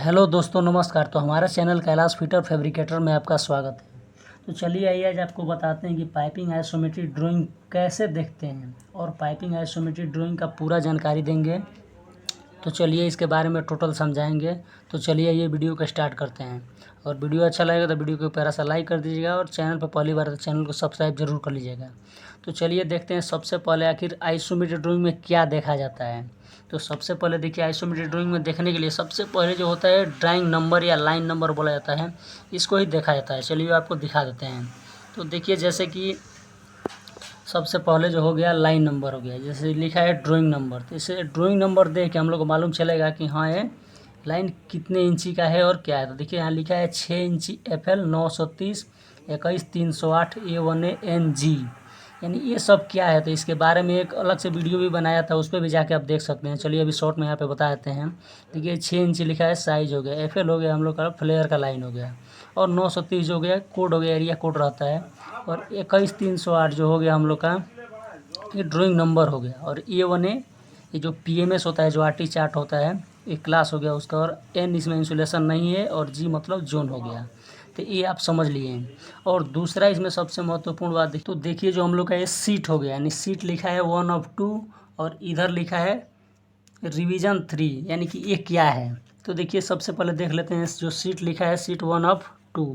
Hello दोस्तों, नमस्कार। तो हमारा चैनल कैलाश फिटर फैब्रिकेटर में आपका स्वागत है। तो चलिए आइए आज आपको बताते हैं कि पाइपिंग आइसोमेट्रिक ड्राइंग कैसे देखते हैं और पाइपिंग आइसोमेट्रिक ड्राइंग का पूरा जानकारी देंगे। तो चलिए इसके बारे में टोटल समझाएंगे। तो चलिए ये वीडियो को स्टार्ट करते हैं। और वीडियो अच्छा लगेगा तो वीडियो को प्यारा सा लाइक कर दीजिएगा और चैनल पर पहली बार तो चैनल को सब्सक्राइब जरूर कर लीजिएगा। तो चलिए देखते हैं सबसे पहले आखिर आइसोमेट्रिक ड्राइंग में क्या देखा जाता है। तो सबसे पहले देखिए, आइसोमेट्रिक ड्राइंग में देखने के लिए सबसे पहले जो होता है ड्राइंग नंबर या लाइन नंबर बोला जाता है, इसको ही देखा जाता है। चलिए आपको दिखा देते हैं। तो देखिए जैसे कि सबसे पहले जो हो गया लाइन नंबर हो गया, जैसे लिखा है ड्राइंग नंबर। तो इसे ड्राइंग नंबर देख के हम लोग को मालूम चलेगा कि हाँ ये लाइन कितने इंची का है और क्या है। तो देखिए यहाँ लिखा है 6 इंची FL 930 21 308 A1A NG, यानी ये सब क्या है। तो इसके बारे में एक अलग से वीडियो भी बनाया था, उस पर भी जाके आप देख सकते हैं। चलिए अभी शॉर्ट में यहाँ पे बता देते हैं। देखिए 6 इंची लिखा है, साइज हो गया, FL हो गया हम लोग का फ्लेयर का लाइन हो गया, और 930 हो गया कोड हो गया, एरिया कोड रहता है, और 21 308 जो हो गया हम लोग का ये ड्राइंग नंबर हो गया, और A1A ये जो PMS होता है, जो RT चार्ट होता है, एक क्लास हो गया उसका, और N इसमें इंसुलेशन नहीं है, और G मतलब जोन हो गया। तो ये आप समझ लिए। और दूसरा इसमें सबसे महत्वपूर्ण बात तो देखिए जो हम लोग का ये सीट हो गया, यानी सीट लिखा है 1 of 2, और इधर लिखा है रिवीजन 3, यानी कि ये क्या है। तो देखिए सबसे पहले देख लेते हैं जो सीट लिखा है, सीट 1 of 2।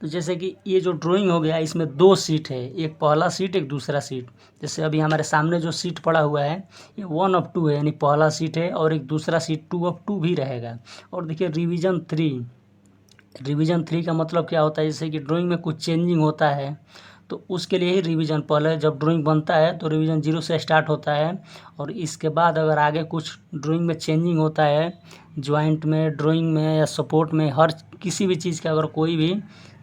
तो जैसे कि ये जो ड्राइंग हो गया इसमें 2 सीट है, एक पहला सीट एक दूसरा सीट। जैसे अभी हमारे सामने जो सीट पड़ा हुआ है ये 1 of 2 है, यानी पहला सीट है, और एक दूसरा सीट 2 of 2 भी रहेगा। और देखिए रिवीजन 3, रिवीजन 3 का मतलब क्या होता है, जैसे कि ड्राइंग में कुछ चेंजिंग होता है तो उसके लिए ही रिवीजन, पहले जब ड्राइंग बनता है तो रिवीजन 0 से स्टार्ट होता है, और इसके बाद अगर आगे कुछ ड्राइंग में चेंजिंग होता है, जॉइंट में, ड्राइंग में या सपोर्ट में, हर किसी भी चीज़ का अगर कोई भी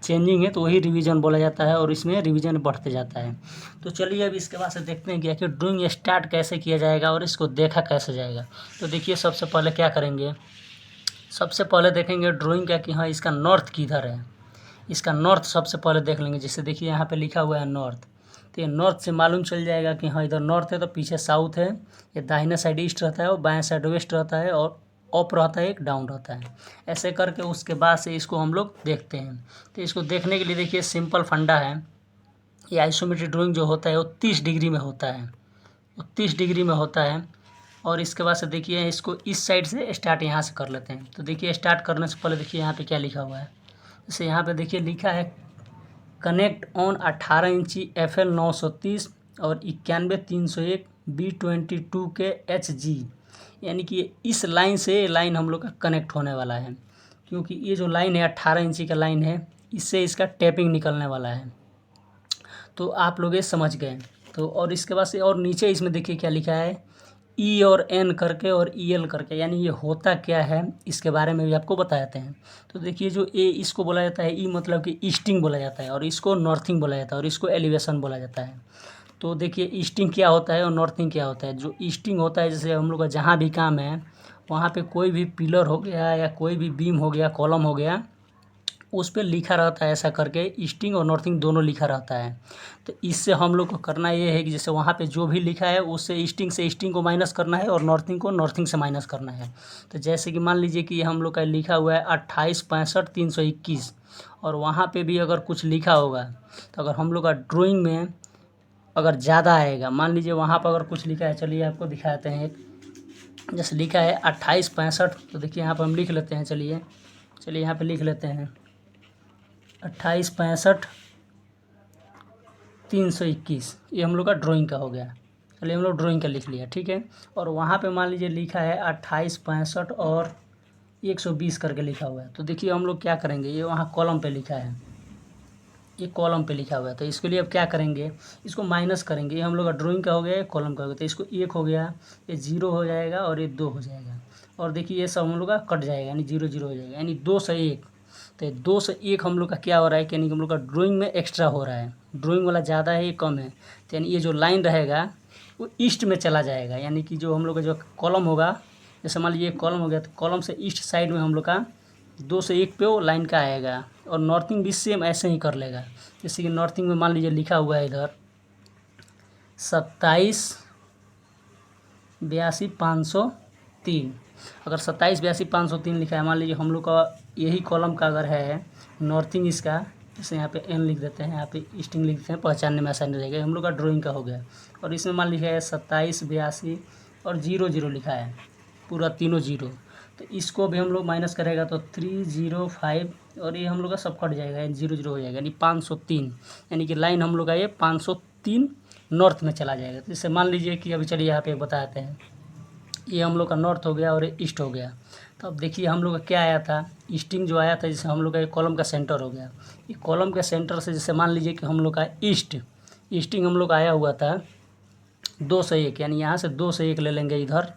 चेंजिंग है तो वही रिवीजन बोला जाता है, और इसमें रिवीजन बढ़ते जाता है। तो चलिए अब इसके बाद से देखते हैं कि आखिर ड्राइंग स्टार्ट कैसे किया जाएगा और इसको देखा कैसे जाएगा। तो देखिए सबसे पहले क्या करेंगे, सबसे पहले देखेंगे ड्राइंग का कि हाँ इसका नॉर्थ किधर है। इसका नॉर्थ सबसे पहले देख लेंगे। जैसे देखिए यहाँ पे लिखा हुआ है नॉर्थ, तो ये नॉर्थ से मालूम चल जाएगा कि हाँ इधर नॉर्थ है, तो पीछे साउथ है, ये दाहिने साइड ईस्ट रहता है, और बाएं साइड वेस्ट रहता है, और अप रहता है, एक डाउन रहता है। ऐसे करके उसके बाद से इसको हम लोग देखते हैं। तो इसको देखने के लिए देखिए सिंपल फंडा है, ये आइसोमेट्रिक ड्राइंग जो होता है वो 30 डिग्री में होता है, वो 30 डिग्री में होता है। और इसके बाद से देखिए इसको इस साइड से स्टार्ट यहाँ से कर लेते हैं। तो देखिए स्टार्ट करने से पहले देखिए यहाँ पे क्या लिखा हुआ है। जैसे यहाँ पे देखिए लिखा है कनेक्ट ऑन 18 इंची FL 930 और 91 301 B22 के HG, यानी कि इस लाइन से ये लाइन हम लोग का कनेक्ट होने वाला है, क्योंकि ये जो लाइन है 18 इंची का लाइन है, इससे इसका टैपिंग निकलने वाला है। तो आप लोग ये समझ गए। तो और इसके बाद से और नीचे इसमें देखिए क्या लिखा है, E और N करके और EL करके, यानी ये होता क्या है इसके बारे में भी आपको बताते हैं। तो देखिए जो ए इसको बोला जाता है, E मतलब कि ईस्टिंग बोला जाता है, और इसको नॉर्थिंग बोला जाता है, और इसको एलिवेशन बोला जाता है। तो देखिए ईस्टिंग क्या होता है और नॉर्थिंग क्या होता है। जो ईस्टिंग होता है, जैसे हम लोग का जहाँ भी काम है वहाँ पे कोई भी पिलर हो गया या कोई भी बीम हो गया, कॉलम हो गया, उस पे लिखा रहता है ऐसा करके, ईस्टिंग और नॉर्थिंग दोनों लिखा रहता है। तो इससे हम लोग को करना ये है कि जैसे वहाँ पे जो भी लिखा है उससे ईस्टिंग से ईस्टिंग को माइनस करना है, और नॉर्थिंग को नॉर्थिंग से माइनस करना है। तो जैसे कि मान लीजिए कि हम लोग का लिखा हुआ है 28 65 321, और वहाँ पे भी अगर कुछ लिखा होगा, तो अगर हम लोग का ड्राइंग में अगर ज़्यादा आएगा, मान लीजिए वहाँ पर अगर कुछ लिखा है, चलिए आपको दिखाते हैं। एक जैसे लिखा है 28 65, तो देखिए यहाँ पर हम लिख लेते हैं। चलिए यहाँ पर लिख लेते हैं 28 65 321, ये हम लोग का ड्राइंग का हो गया। चलिए हम लोग ड्राइंग का लिख लिया, ठीक है। और वहाँ पे मान लीजिए लिखा है 28 65 और 120 करके लिखा हुआ है। तो देखिए हम लोग क्या करेंगे, ये वहाँ कॉलम पे लिखा है, ये कॉलम पे लिखा हुआ है, तो इसके लिए अब क्या करेंगे, इसको माइनस करेंगे। ये हम लोग का ड्राइंग का हो गया, कॉलम का हो गया, तो इसको 1 हो गया, ये 0 हो जाएगा, और ये 2 हो जाएगा। और देखिए ये सब हम लोग का कट जाएगा, यानी 0 0 हो जाएगा, यानी 2 से 1। तो 2 से 1 हम लोग का क्या हो रहा है, यानी कि हम लोग का ड्राइंग में एक्स्ट्रा हो रहा है, ड्राइंग वाला ज़्यादा है, ये कम है। तो यानी ये जो लाइन रहेगा वो ईस्ट में चला जाएगा, यानी कि जो हम लोग का जो कॉलम होगा, जैसे मान लीजिए कॉलम हो गया, तो कॉलम से ईस्ट साइड में हम लोग का 2 से 1 पे वो लाइन का आएगा। और नॉर्थिंग भी सेम ऐसे ही कर लेगा। जैसे कि नॉर्थिंग में मान लीजिए लिखा हुआ है इधर 27 82 503, अगर 2782-503 लिखा है, मान लीजिए हम लोग का यही कॉलम का अगर है नॉर्थिंग इसका, जैसे यहाँ पे एन लिख देते हैं, यहाँ पे ईस्टिंग लिख देते हैं, पहचानने में आसानी रहेगा। हम लोग का ड्राइंग का हो गया। और इसमें मान लिखा है 2782 और 00 लिखा है, पूरा तीनों 0। तो इसको भी हम लोग माइनस करेगा तो 305 और ये हम लोग का सब कट जाएगा, यानी 00 हो जाएगा, यानी 503। यानी कि लाइन हम लोग का ये 503 नॉर्थ में चला जाएगा। तो जैसे मान लीजिए कि अभी चलिए यहाँ पे बताते हैं, ये हम लोग का नॉर्थ हो गया और ये ईस्ट हो गया। तो अब देखिए हम लोग का क्या आया था, ईस्टिंग जो आया था, जैसे हम लोग का ये कॉलम का सेंटर हो गया। ये कॉलम के सेंटर से जैसे मान लीजिए कि हम लोग का ईस्टिंग हम लोग का आया हुआ था 2 से 1, यानी यहाँ से 2 से 1 ले लेंगे इधर,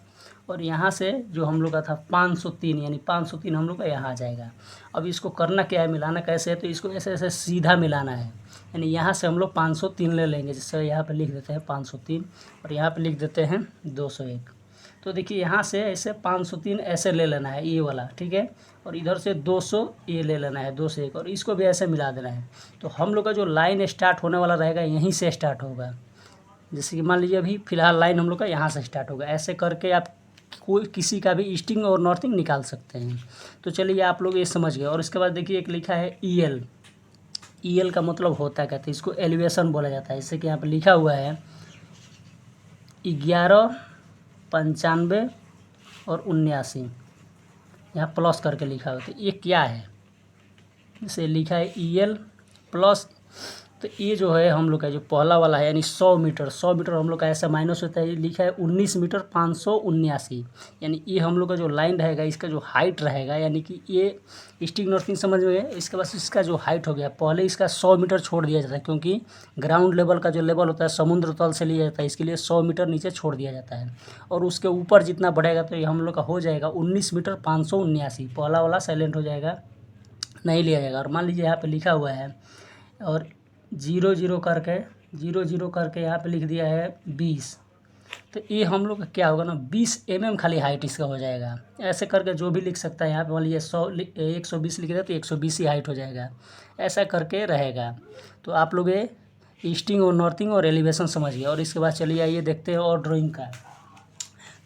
और यहाँ से जो हम लोग का था 503, यानी 503 हम लोग का यहाँ आ जाएगा। अब इसको करना क्या है, मिलाना कैसे है, तो इसको ऐसे ऐसे सीधा मिलाना है। यानी यहाँ से हम लोग 503 ले लेंगे, जैसे यहाँ पे लिख देते हैं 503 और यहाँ पे लिख देते हैं 201। तो देखिए यहाँ से ऐसे 503 ऐसे ले लेना है ये वाला, ठीक है, और इधर से 200 ये ले लेना है 2 से 1, और इसको भी ऐसे मिला देना है। तो हम लोग का जो लाइन स्टार्ट होने वाला रहेगा यहीं से स्टार्ट होगा। जैसे कि मान लीजिए अभी फ़िलहाल लाइन हम लोग का यहाँ से स्टार्ट होगा। ऐसे करके आप कोई किसी का भी ईस्टिंग और नॉर्थिंग निकाल सकते हैं। तो चलिए आप लोग ये समझ गए। और इसके बाद देखिए एक लिखा है EL का मतलब होता है, कहते हैं इसको एलिवेशन बोला जाता है। जैसे कि यहाँ पर लिखा हुआ है 11, 95 और 79, यहाँ प्लस करके लिखा हुआ है। तो ये क्या है, जैसे लिखा है EL प्लस, तो ये जो है हम लोग का जो पहला वाला है, यानी 100 मीटर हम लोग का ऐसा माइनस होता है। लिखा है 19 मीटर 579, यानी ये हम लोग का जो लाइन रहेगा इसका जो हाइट रहेगा, यानी कि ये ईस्टिंग नॉर्थिंग समझ में गए। इसके बाद इसका जो हाइट हो गया, पहले इसका 100 मीटर छोड़ दिया जाता है, क्योंकि ग्राउंड लेवल का जो लेवल होता है समुद्र तल से लिया जाता है, इसके लिए 100 मीटर नीचे छोड़ दिया जाता है। और उसके ऊपर जितना बढ़ेगा तो ये हम लोग का हो जाएगा 19 मीटर 579। पहला वाला साइलेंट हो जाएगा, नहीं लिया जाएगा। और मान लीजिए यहाँ पे लिखा हुआ है और 00 करके यहाँ पे लिख दिया है 20, तो ये हम लोग का क्या होगा ना, 20 mm खाली हाइट इसका हो जाएगा। ऐसे करके जो भी लिख सकता है, यहाँ पे मान लीजिए 120 लिख दे तो 120 ही हाइट हो जाएगा। ऐसा करके रहेगा। तो आप लोग ये ईस्टिंग और नॉर्थिंग और एलिवेशन समझ गए। और इसके बाद चलिए आइए देखते हैं और ड्राइंग का।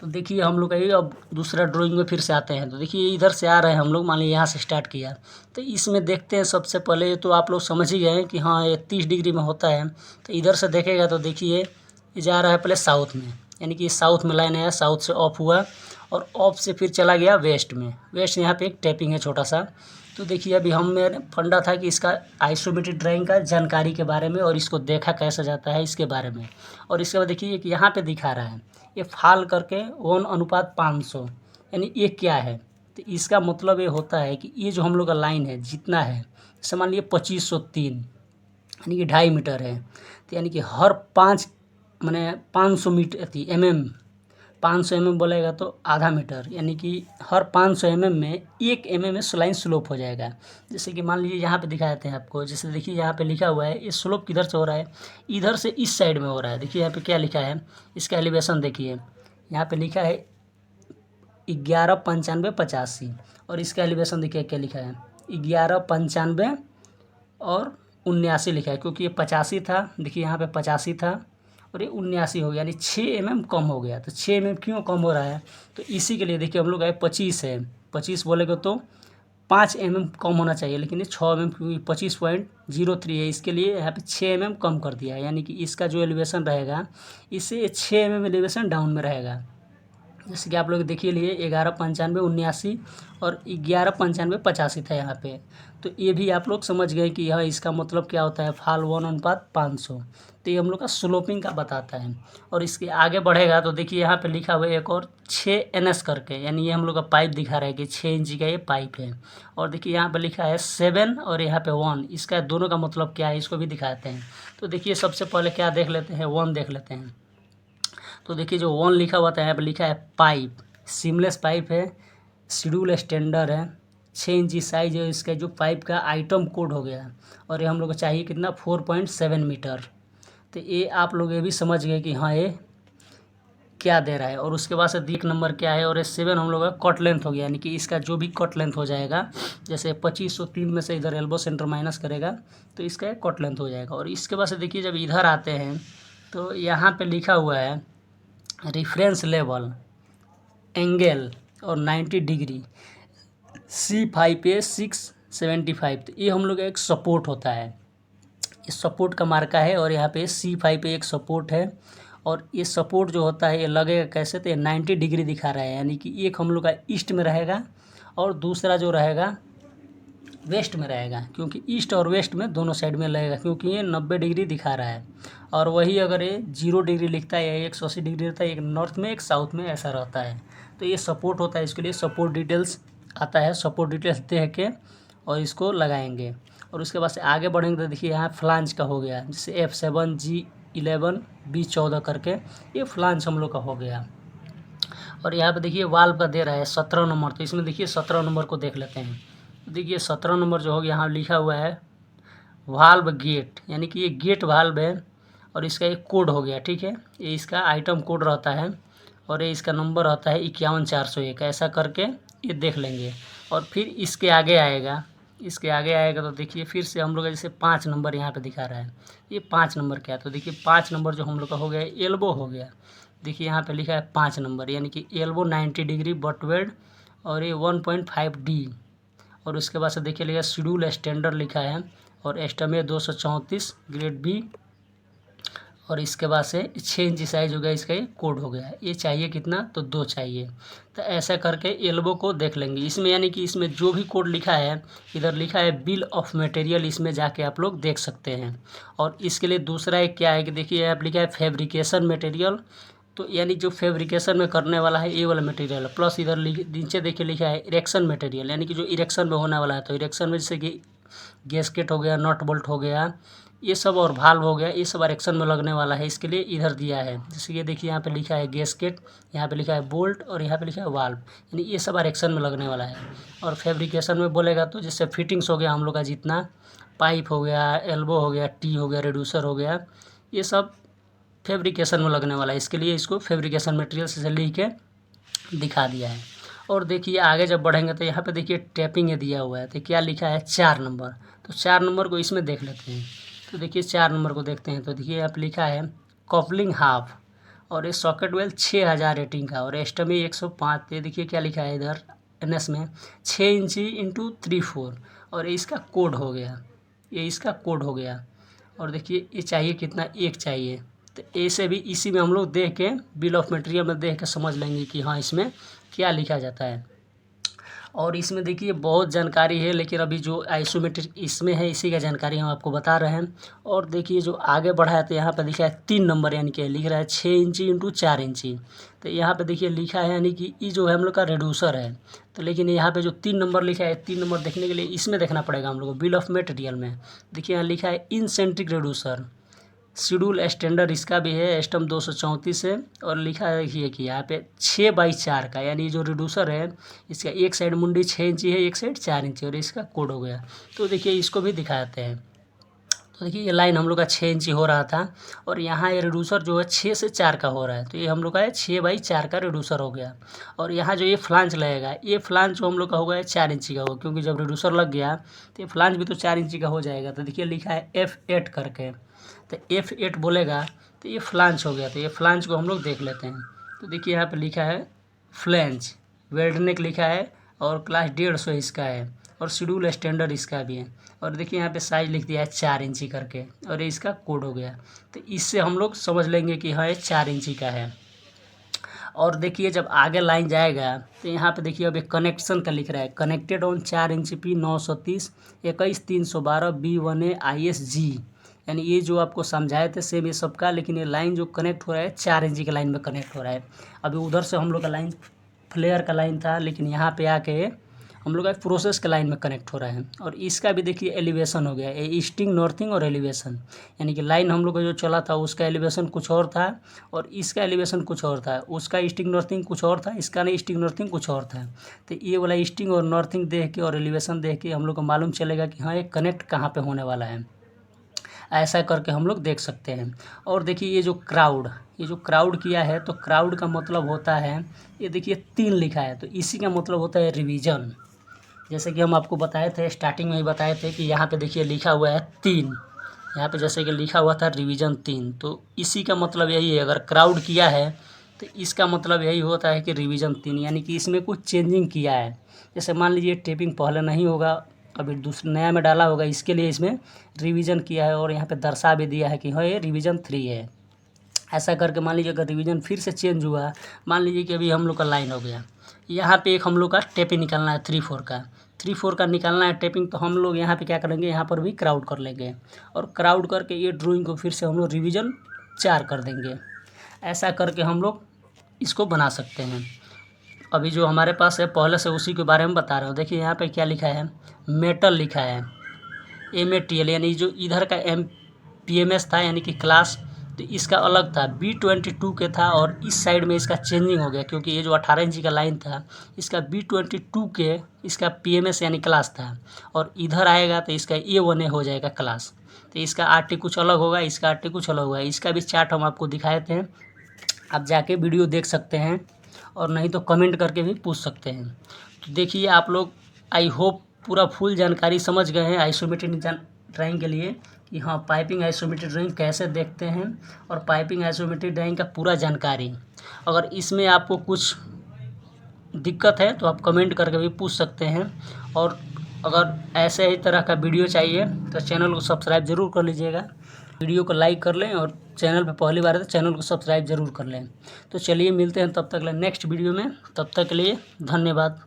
तो देखिए हम लोग का ये अब दूसरा ड्राइंग में फिर से आते हैं। तो देखिए इधर से आ रहे हैं हम लोग, मान लीजिए यहाँ से स्टार्ट किया, तो इसमें देखते हैं। सबसे पहले तो आप लोग समझ ही गए हैं कि हाँ ये 30 डिग्री में होता है। तो इधर से देखेगा तो देखिए ये जा रहा है पहले साउथ में, यानी कि साउथ में लाइन है, साउथ से ऑफ हुआ और ऑफ से फिर चला गया वेस्ट में। वेस्ट यहाँ पे एक टैपिंग है छोटा सा। तो देखिए अभी हमें फंडा था कि इसका आइसोमेट्रिक ड्राइंग का जानकारी के बारे में और इसको देखा कैसा जाता है इसके बारे में। और इसके बाद देखिए एक यहाँ पे दिखा रहा है ये फाल करके 1:500, यानी ये क्या है, तो इसका मतलब ये होता है कि ये जो हम लोग का लाइन है जितना है, जैसे मान लीजिए 2503 यानी कि 2.5 मीटर है, तो यानी कि हर 5 माने 500 मीटर थी mm, 500 mm बोलेगा तो आधा मीटर, यानी कि हर 500 mm में 1 mm में लाइन स्लोप हो जाएगा। जैसे कि मान लीजिए यहाँ पे दिखा देते हैं आपको। जैसे देखिए यहाँ पे लिखा हुआ है ये स्लोप किधर से हो रहा है, इधर से इस साइड में हो रहा है। देखिए यहाँ पे क्या लिखा है, इसका एलिवेशन देखिए, यहाँ पे लिखा है 1195-85 और इसका एलिवेशन देखिए क्या लिखा है 1195 और 79 लिखा है, क्योंकि ये 85 था। देखिए यहाँ पे 85 था और ये 79 हो गया, यानी 6 mm कम हो गया। तो 6 mm क्यों कम हो रहा है, तो इसी के लिए देखिए हम लोग 25 है, 25 बोलेगा तो 5 mm कम होना चाहिए, लेकिन ये 6 mm क्योंकि 25.03 है, इसके लिए यहाँ पे 6 mm कम कर दिया है। यानी कि इसका जो एलिवेशन रहेगा इससे 6 mm एलिवेशन डाउन में रहेगा। जैसे कि आप लोग देखिए लिए 1195-79 और 1195-85 था यहाँ पे। तो ये भी आप लोग समझ गए कि यह इसका मतलब क्या होता है, फाल 1:500। तो ये हम लोग का स्लोपिंग का बताता है। और इसके आगे बढ़ेगा तो देखिए यहाँ पे लिखा हुआ है एक और 6 NS करके, यानी ये हम लोग का पाइप दिखा रहा है कि 6 इंची का ये पाइप है। और देखिए यहाँ पे लिखा है 7 और यहाँ पे 1, इसका दोनों का मतलब क्या है इसको भी दिखाते हैं। तो देखिए सबसे पहले क्या देख लेते हैं, 1 देख लेते हैं। तो देखिए जो 1 लिखा हुआ था यहाँ पे लिखा है पाइप, सीमलेस पाइप है, शेड्यूल स्टैंडर्ड है, 6 इंची साइज है। इसका जो पाइप का आइटम कोड हो गया और ये हम लोग को चाहिए कितना 4.7 मीटर। तो ये आप लोग ये भी समझ गए कि हाँ ये क्या दे रहा है। और उसके बाद से 1 नंबर क्या है, और ये 7 हम लोग का कट लेंथ हो गया, यानी कि इसका जो भी कट लेंथ हो जाएगा, जैसे 2503 में से इधर एल्बो सेंटर माइनस करेगा तो इसका कट लेंथ हो जाएगा। और इसके बाद से देखिए जब इधर आते हैं तो यहाँ पे लिखा हुआ है रेफरेंस लेवल, एंगल और 90 डिग्री, C5 पे 675। तो ये हम लोग का एक सपोर्ट होता है, ये सपोर्ट का मार्का है। और यहाँ पे C5 पे एक सपोर्ट है, और ये सपोर्ट जो होता है ये लगेगा कैसे, तो ये 90 डिग्री दिखा रहा है, यानी कि एक हम लोग का ईस्ट में रहेगा और दूसरा जो रहेगा वेस्ट में रहेगा, क्योंकि ईस्ट और वेस्ट में दोनों साइड में लगेगा, क्योंकि ये 90 डिग्री दिखा रहा है। और वही अगर ये 0 डिग्री लिखता है या 180 डिग्री रहता है, एक नॉर्थ में एक साउथ में ऐसा रहता है। तो ये सपोर्ट होता है, इसके लिए सपोर्ट डिटेल्स आता है, सपोर्ट डिटेल्स देख के और इसको लगाएंगे। और उसके बाद से आगे बढ़ेंगे तो देखिए यहाँ फ्लांज का हो गया, जैसे F7 G11 B14 करके ये फ्लांज हम लोग का हो गया। और यहाँ पे देखिए वाल्व का दे रहा है 17 नंबर, तो इसमें देखिए 17 नंबर को देख लेते हैं। देखिए 17 नंबर जो हो गया, यहाँ लिखा हुआ है वाल्व गेट, यानी कि ये गेट वाल्व है और इसका एक कोड हो गया, ठीक है। ये इसका आइटम कोड रहता है और ये इसका नंबर रहता है 51401, ऐसा करके ये देख लेंगे। और फिर इसके आगे आएगा, इसके आगे आएगा तो देखिए फिर से हम लोग जैसे 5 नंबर यहाँ पे दिखा रहा है, ये 5 नंबर क्या है, तो देखिए 5 नंबर जो हम लोग का हो गया एल्बो हो गया। देखिए यहाँ पे लिखा है 5 नंबर, यानी कि एल्बो 90 डिग्री बट वेल्ड, और ये 1.5D। और उसके बाद से देखिए लिखा शेड्यूल स्टैंडर्ड लिखा है, और एस्टमे 234 ग्रेड बी। और इसके बाद से 6 इंची साइज हो गया, इसका ये कोड हो गया। ये चाहिए कितना, तो 2 चाहिए। तो ऐसा करके एल्बो को देख लेंगे इसमें, यानी कि इसमें जो भी कोड लिखा है, इधर लिखा है बिल ऑफ मटेरियल, इसमें जाके आप लोग देख सकते हैं। और इसके लिए दूसरा एक क्या है कि देखिए आप लिखा है फैब्रिकेशन मटेरियल, तो यानी जो फैब्रिकेशन में करने वाला है ये वाला मटेरियल, प्लस इधर नीचे देखिए लिखा है इरेक्शन मटेरियल, यानी कि जो इरेक्शन में होने वाला है। तो इरेक्शन में जैसे कि गैस्केट हो गया, नट बोल्ट हो गया, ये सब, और भाल्व हो गया, ये सब इरेक्शन में लगने वाला है, इसके लिए इधर दिया है। जैसे ये देखिए यहाँ पे लिखा है गैस्केट, यहाँ पे लिखा है बोल्ट, और यहाँ पे लिखा है वाल्व, यानी ये सब इरेक्शन में लगने वाला है। और फैब्रिकेशन में बोलेगा तो जैसे फिटिंग्स हो गया हम लोग का, जितना पाइप हो गया, एल्बो हो गया, टी हो गया, रिड्यूसर हो गया, ये सब फैब्रिकेशन में लगने वाला है, इसके लिए इसको फैब्रिकेशन मटेरियल से लिख के दिखा दिया है। और देखिए आगे जब बढ़ेंगे तो यहाँ पे देखिए टैपिंग है दिया हुआ है, तो क्या लिखा है 4 नंबर, तो 4 नंबर को इसमें देख लेते हैं। तो देखिए 4 नंबर को देखते हैं, तो देखिए यहाँ पे लिखा है कपलिंग हाफ, और ये सॉकेट वेल 6000 रेटिंग का, और एस्टमी 105। तो देखिए क्या लिखा है इधर NS में 6 इंची इंटू 3/4, और ये इसका कोड हो गया, ये इसका कोड हो गया। और देखिए ये चाहिए कितना, 1 चाहिए। तो ऐसे भी इसी में हम लोग देख के बिल ऑफ मटेरियल में देख के समझ लेंगे कि हाँ इसमें क्या लिखा जाता है। और इसमें देखिए बहुत जानकारी है, लेकिन अभी जो आइसोमेट्रिक इसमें है इसी का जानकारी हम आपको बता रहे हैं। और देखिए जो आगे बढ़ा है तो यहाँ पर लिखा है 3 नंबर, यानी कि लिख रहा है 6 इंची इंटू 4 इंची। तो यहाँ पे देखिए लिखा है, यानी कि ये जो है हम लोग का रिड्यूसर है। तो लेकिन यहाँ पे जो 3 नंबर लिखा है, 3 नंबर देखने के लिए इसमें देखना पड़ेगा हम लोग को, बिल ऑफ मटेरियल में। देखिए यहाँ लिखा है इनसेंट्रिक रिड्यूसर, शेड्यूल स्टैंडर्ड इसका भी है, एस्टम 234 है। और लिखा है देखिए कि यहाँ पे 6/4 का, यानी जो रिड्यूसर है इसका एक साइड मुंडी 6 इंची है, एक साइड 4 इंची, और इसका कोड हो गया। तो देखिए इसको भी दिखाते हैं। तो देखिए ये लाइन हम लोग का 6 इंची हो रहा था, और यहाँ ये रिड्यूसर जो है 6 से 4 का हो रहा है, तो ये हम लोग का है 6/4 का रिड्यूसर हो गया। और यहाँ जो ये फ्लांज लगेगा, ये फ्लांज जो हम लोग का होगा 4 इंची का होगा, क्योंकि जब रिड्यूसर लग गया तो ये फ्लांज भी तो 4 इंची का हो जाएगा। तो देखिए लिखा है F8 करके, तो F8 बोलेगा तो ये फ्लांज हो गया। तो ये फ्लांज को हम लोग देख लेते हैं। तो देखिए यहाँ पे लिखा है फ्लैंज वेल्डनेक लिखा है, और क्लास 150 इसका है, और शेड्यूल स्टैंडर्ड इसका भी है। और देखिए यहाँ पे साइज लिख दिया है 4 इंची करके, और ये इसका कोड हो गया। तो इससे हम लोग समझ लेंगे कि हाँ ये 4 इंची का है। और देखिए जब आगे लाइन जाएगा तो यहाँ पे देखिए अब एक कनेक्शन का लिख रहा है, कनेक्टेड ऑन 4 इंची P 930 21312 B1A ISG, यानी ये जो आपको समझाए थे सेम ये सबका, लेकिन ये लाइन जो कनेक्ट हो रहा है 4 इंची के लाइन में कनेक्ट हो रहा है। अभी उधर से हम लोग का लाइन फ्लेयर का लाइन था, लेकिन यहाँ पे आके हम लोग का प्रोसेस के लाइन में कनेक्ट हो रहा है। और इसका भी देखिए एलिवेशन हो गया, ये ईस्टिंग नॉर्थिंग और एलिवेशन, यानी कि लाइन हम लोग का जो चला था उसका एलिवेशन कुछ और था, और इसका एलिवेशन कुछ और था। उसका ईस्टिंग नॉर्थिंग कुछ और था, इसका नहीं ईस्टिंग नॉर्थिंग कुछ और था। तो ये वाला ईस्टिंग और नॉर्थिंग देख के और एलिवेशन देख के हम लोग को मालूम चलेगा कि हाँ ये कनेक्ट कहाँ पर होने वाला है। ऐसा करके हम लोग देख सकते हैं। और देखिए ये जो क्राउड किया है, तो क्राउड का मतलब होता है, ये देखिए 3 लिखा है, तो इसी का मतलब होता है रिवीजन। जैसे कि हम आपको बताए थे, स्टार्टिंग में ही बताए थे कि यहाँ पे देखिए लिखा हुआ है 3, यहाँ पे जैसे कि लिखा हुआ था रिवीजन 3, तो इसी का मतलब यही है। अगर क्राउड किया है तो इसका मतलब यही होता है कि रिवीजन 3, यानी कि इसमें कुछ चेंजिंग किया है। जैसे मान लीजिए टेपिंग पहले नहीं होगा, अभी दूसरा नया में डाला होगा, इसके लिए इसमें रिवीजन किया है और यहाँ पे दर्शा भी दिया है कि हाँ ये रिवीजन 3 है। ऐसा करके मान लीजिए अगर रिवीजन फिर से चेंज हुआ, मान लीजिए कि अभी हम लोग का लाइन हो गया, यहाँ पे एक हम लोग का टेपिंग निकालना है 3/4 का, 3/4 का निकालना है टेपिंग, तो हम लोग यहाँ पे क्या करेंगे, यहाँ पर भी क्राउड कर लेंगे और क्राउड करके ये ड्राइंग को फिर से हम लोग रिवीजन 4 कर देंगे। ऐसा करके हम लोग इसको बना सकते हैं। अभी जो हमारे पास है पहले से उसी के बारे में बता रहा हूँ। देखिए यहाँ पे क्या लिखा है, मेटल लिखा है MATL, यानी जो इधर का PMS था यानी कि क्लास, तो इसका अलग था, B22 के था और इस साइड में इसका चेंजिंग हो गया क्योंकि ये जो 18 इंची का लाइन था इसका B22 के इसका PMS यानी क्लास था, और इधर आएगा तो इसका A1A हो जाएगा क्लास। तो इसका RT कुछ अलग होगा, इसका RT कुछ अलग होगा। इसका भी चार्ट हम आपको दिखाए थे, आप जाके वीडियो देख सकते हैं और नहीं तो कमेंट करके भी पूछ सकते हैं। तो देखिए आप लोग, आई होप पूरा फुल जानकारी समझ गए हैं आइसोमेट्रिक ड्राइंग के लिए कि हाँ पाइपिंग आइसोमेट्रिक ड्राइंग कैसे देखते हैं और पाइपिंग आइसोमेट्रिक ड्राइंग का पूरा जानकारी। अगर इसमें आपको कुछ दिक्कत है तो आप कमेंट करके भी पूछ सकते हैं, और अगर ऐसे ही तरह का वीडियो चाहिए तो चैनल को सब्सक्राइब ज़रूर कर लीजिएगा, वीडियो को लाइक कर लें और चैनल पे पहली बार है तो चैनल को सब्सक्राइब ज़रूर कर लें। तो चलिए मिलते हैं तब तक के लिए नेक्स्ट वीडियो में, तब तक के लिए धन्यवाद।